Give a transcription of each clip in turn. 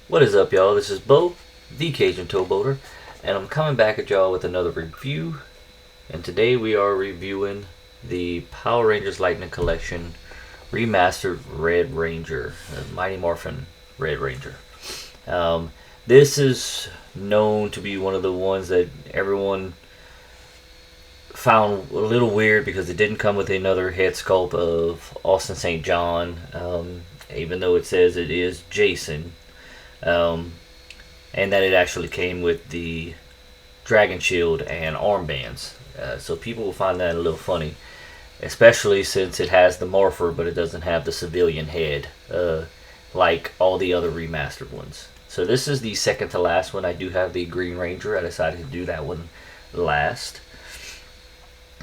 What is up, y'all? This is Bo, TheKjnTowboater, and I'm coming back at y'all with another review. And today we are reviewing the Power Rangers Lightning Collection Remastered Red Ranger, Mighty Morphin Red Ranger. This is known to be one of the ones that everyone found a little weird because it didn't come with another head sculpt of Austin St. John, even though it says it is Jason. And that it actually came with the dragon shield and armbands. So people will find that a little funny, especially since it has the morpher, but it doesn't have the civilian head like all the other remastered ones. So this is the second to last one. I do have the Green Ranger. I decided to do that one last.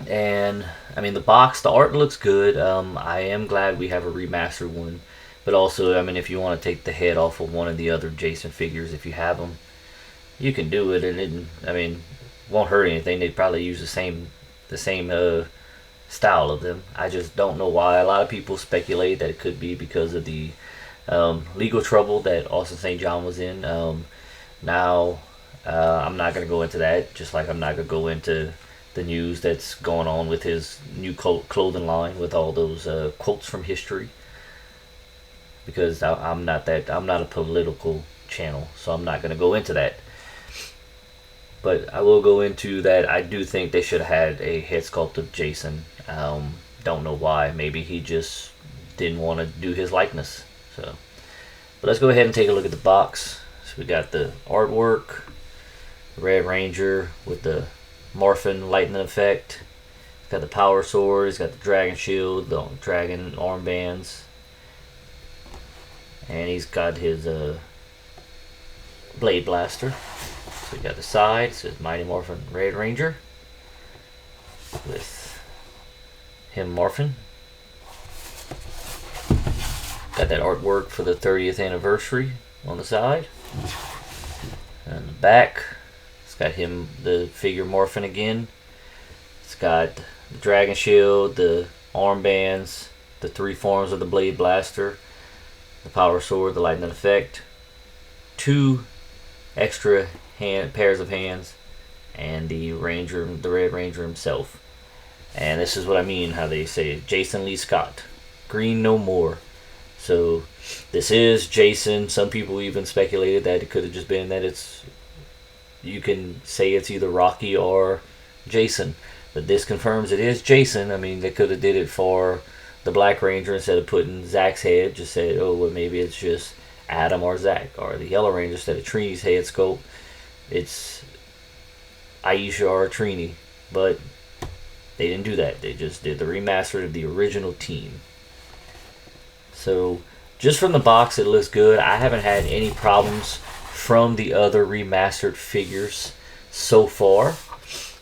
And I mean, the box, the art looks good. I am glad we have a remastered one. But also, I mean, if you want to take the head off of one of the other Jason figures, if you have them, you can do it, and I mean, won't hurt anything. They'd probably use the same style of them. I just don't know why. A lot of people speculate that it could be because of the legal trouble that Austin St. John was in. Now, I'm not gonna go into that. Just like I'm not gonna go into the news that's going on with his new clothing line with all those quotes from history. Because I'm not a political channel, so I'm not going to go into that. But I will go into that. I do think they should have had a head sculpt of Jason. Don't know why. Maybe he just didn't want to do his likeness. So, but let's go ahead and take a look at the box. So we got the artwork, the Red Ranger with the Morphin lightning effect. It's got the power sword. It's got the dragon shield, the dragon armbands. And he's got his blade blaster. So we got the side, it says Mighty Morphin Red Ranger with him morphing. Got that artwork for the 30th anniversary on the side. And the back, it's got him, the figure morphing again. It's got the dragon shield, the armbands, the three forms of the blade blaster, the power sword, the lightning effect, two extra pairs of hands, and the Ranger, the Red Ranger himself. And this is what I mean, how they say Jason Lee Scott, green no more. So this is Jason. Some people even speculated that it could have just been that it's, you can say it's either Rocky or Jason, but this confirms it is Jason. I mean, they could have did it for the Black Ranger instead of putting Zach's head. Just said, oh, well, maybe it's just Adam or Zach. Or the Yellow Ranger instead of Trini's head sculpt, it's Aisha or Trini. But they didn't do that. They just did the remaster of the original team. So just from the box, it looks good. I haven't had any problems from the other remastered figures so far.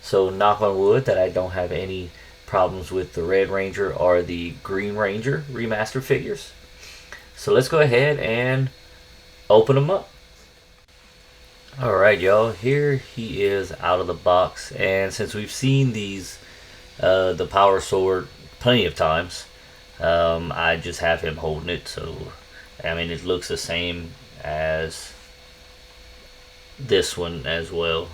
So knock on wood that I don't have any problems with the Red Ranger or the Green Ranger remastered figures. So let's go ahead and open them up. Alright, y'all, here he is out of the box. And since we've seen these, the power sword plenty of times, I just have him holding it. So I mean, it looks the same as this one as well.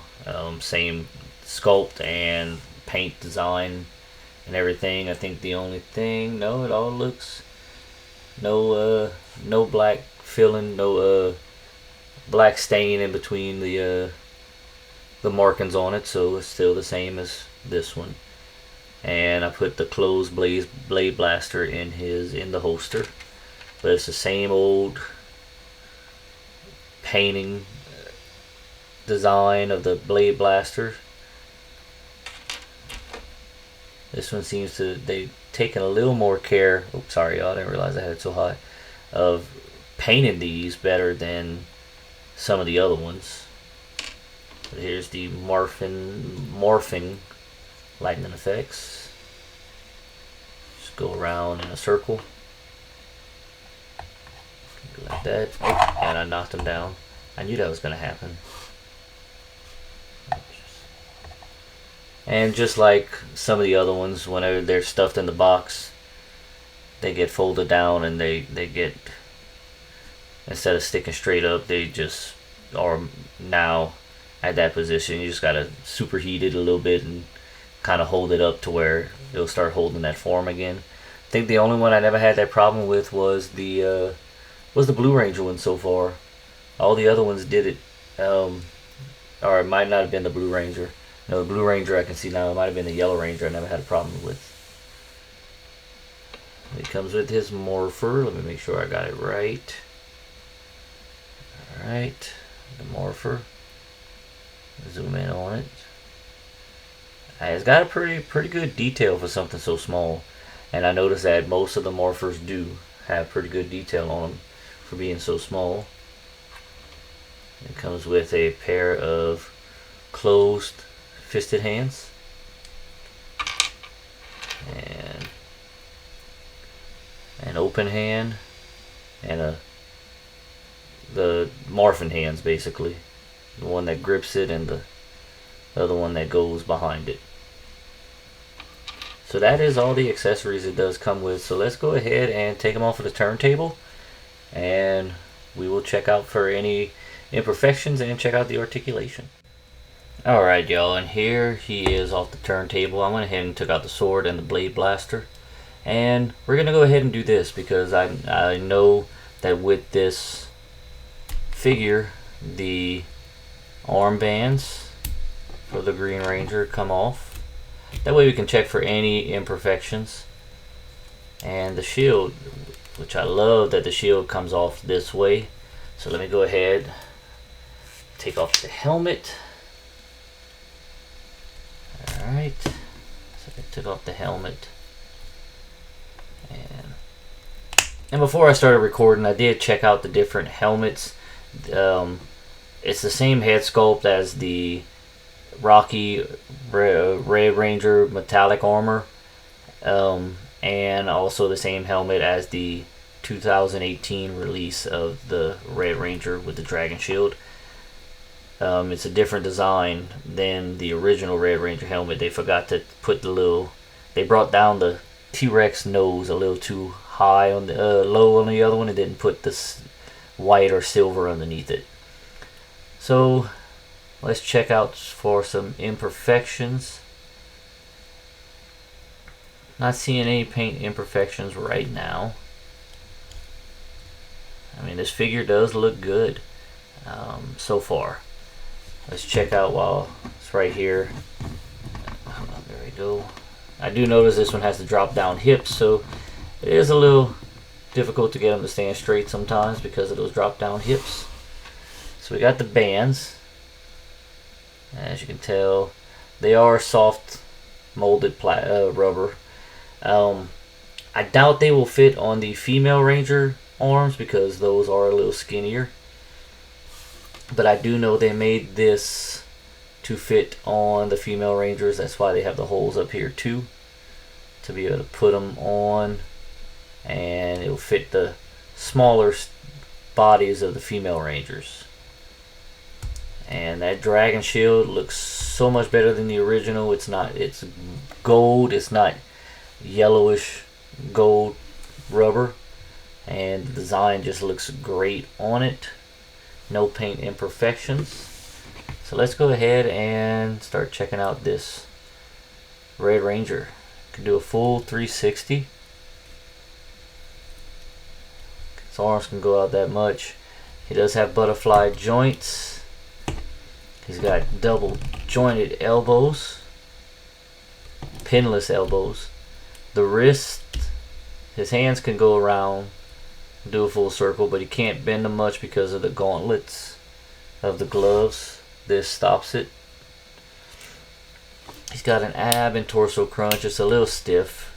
Same sculpt and paint design and everything. I think the only thing, no, it all looks, no black filling, no black stain in between the markings on it, so it's still the same as this one. And I put the closed blade blaster in the holster, but it's the same old painting design of the blade blaster. This one seems to, they've taken a little more care, oops, sorry y'all, I didn't realize I had it so high, of painting these better than some of the other ones. But here's the morphing lightning effects. Just go around in a circle. Like that. Oh, and I knocked him down. I knew that was going to happen. And just like some of the other ones, whenever they're stuffed in the box, they get folded down and they get instead of sticking straight up, they just are now at that position. You just gotta superheat it a little bit and kind of hold it up to where it'll start holding that form again. I think the only one I never had that problem with was the Blue Ranger one so far. All the other ones did it, or it might not have been the Blue Ranger. No, the Blue Ranger I can see now. It might have been the Yellow Ranger I never had a problem with. It comes with his morpher. Let me make sure I got it right. Alright, the morpher. Zoom in on it. It's got a pretty good detail for something so small. And I noticed that most of the morphers do have pretty good detail on them for being so small. It comes with a pair of closed fisted hands and an open hand and the Morphin hands, basically, the one that grips it and the other one that goes behind it. So that is all the accessories it does come with. So let's go ahead and take them off of the turntable, and we will check out for any imperfections and check out the articulation. Alright y'all, and here he is off the turntable. I went ahead and took out the sword and the blade blaster, and we're gonna go ahead and do this because I know that with this figure the armbands for the Green Ranger come off. That way we can check for any imperfections. And the shield, which I love that the shield comes off this way. So let me go ahead, take off the helmet. Alright, so I took off the helmet. And before I started recording, I did check out the different helmets. It's the same head sculpt as the Rocky Red Ranger metallic armor, and also the same helmet as the 2018 release of the Red Ranger with the Dragon Shield. It's a different design than the original Red Ranger helmet. They forgot to put they brought down the T-Rex nose a little too high on the low on the other one, and didn't put this white or silver underneath it. So let's check out for some imperfections. Not seeing any paint imperfections right now. I mean, this figure does look good so far. Let's check out while it's right here. There we go. I do notice this one has the drop down hips, so it is a little difficult to get them to stand straight sometimes because of those drop down hips. So we got the bands. As you can tell, they are soft molded rubber. I doubt they will fit on the female Ranger arms because those are a little skinnier. But I do know they made this to fit on the female Rangers. That's why they have the holes up here too, to be able to put them on, and it will fit the smaller bodies of the female Rangers. And that Dragon Shield looks so much better than the original. It's gold, it's not yellowish gold rubber, and the design just looks great on it. No paint imperfections. So let's go ahead and start checking out this Red Ranger. Can do a full 360. His arms can go out that much. He does have butterfly joints. He's got double jointed elbows, pinless elbows. The wrist, his hands can go around, do a full circle, but he can't bend them much because of the gauntlets of the gloves. This stops it. He's got an ab and torso crunch. It's a little stiff.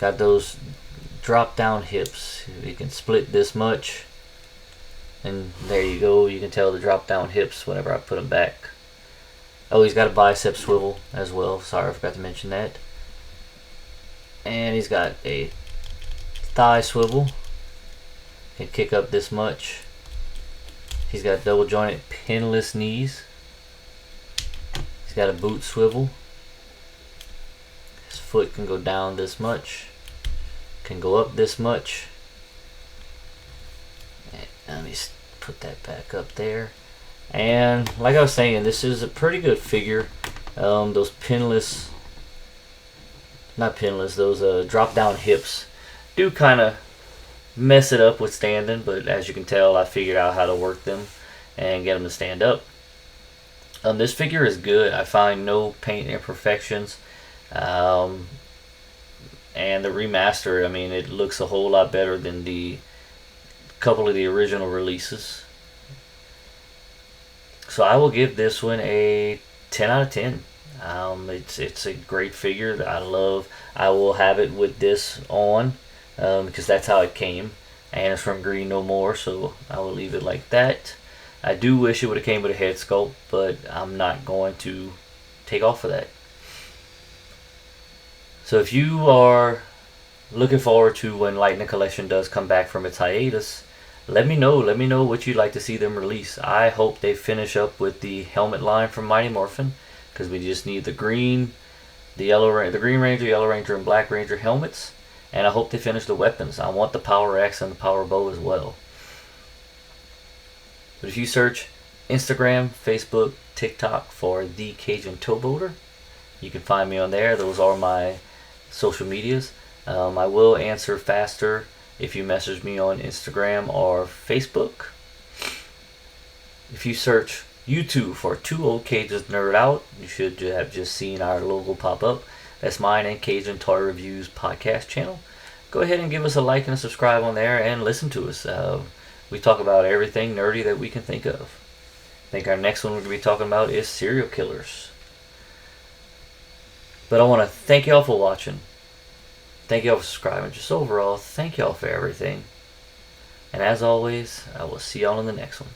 Got those drop down hips. You can split this much, and there you go. You can tell the drop down hips whenever I put them back. Oh, he's got a bicep swivel as well. Sorry, I forgot to mention that. And he's got a thigh swivel. Can kick up this much. He's got double jointed pinless knees. He's got a boot swivel. His foot can go down this much. Can go up this much. Let me put that back up there. And like I was saying, this is a pretty good figure. Those pinless, not pinless, those drop down hips do kind of mess it up with standing, but as you can tell, I figured out how to work them and get them to stand up. This figure is good. I find no paint imperfections. And the remaster, I mean, it looks a whole lot better than the couple of the original releases. So I will give this one a 10 out of 10. It's a great figure that I love. I will have it with this on because that's how it came, and it's from Green No More, so I will leave it like that. I do wish it would have came with a head sculpt, but I'm not going to take off of that. So if you are looking forward to when Lightning Collection does come back from its hiatus, let me know. Let me know what you'd like to see them release. I hope they finish up with the helmet line from Mighty Morphin, because we just need the green, the Green Ranger, Yellow Ranger, and Black Ranger helmets. And I hope they finish the weapons. I want the Power Axe and the Power Bow as well. But if you search Instagram, Facebook, TikTok for TheKjnTowboater, you can find me on there. Those are my social medias. I will answer faster if you message me on Instagram or Facebook. If you search YouTube for Two Old Cajuns Nerd Out, you should have just seen our logo pop up. That's mine and Cajun Toy Reviews podcast channel. Go ahead and give us a like and a subscribe on there and listen to us. We talk about everything nerdy that we can think of. I think our next one we're going to be talking about is serial killers. But I want to thank y'all for watching. Thank y'all for subscribing. Just overall, thank y'all for everything. And as always, I will see y'all in the next one.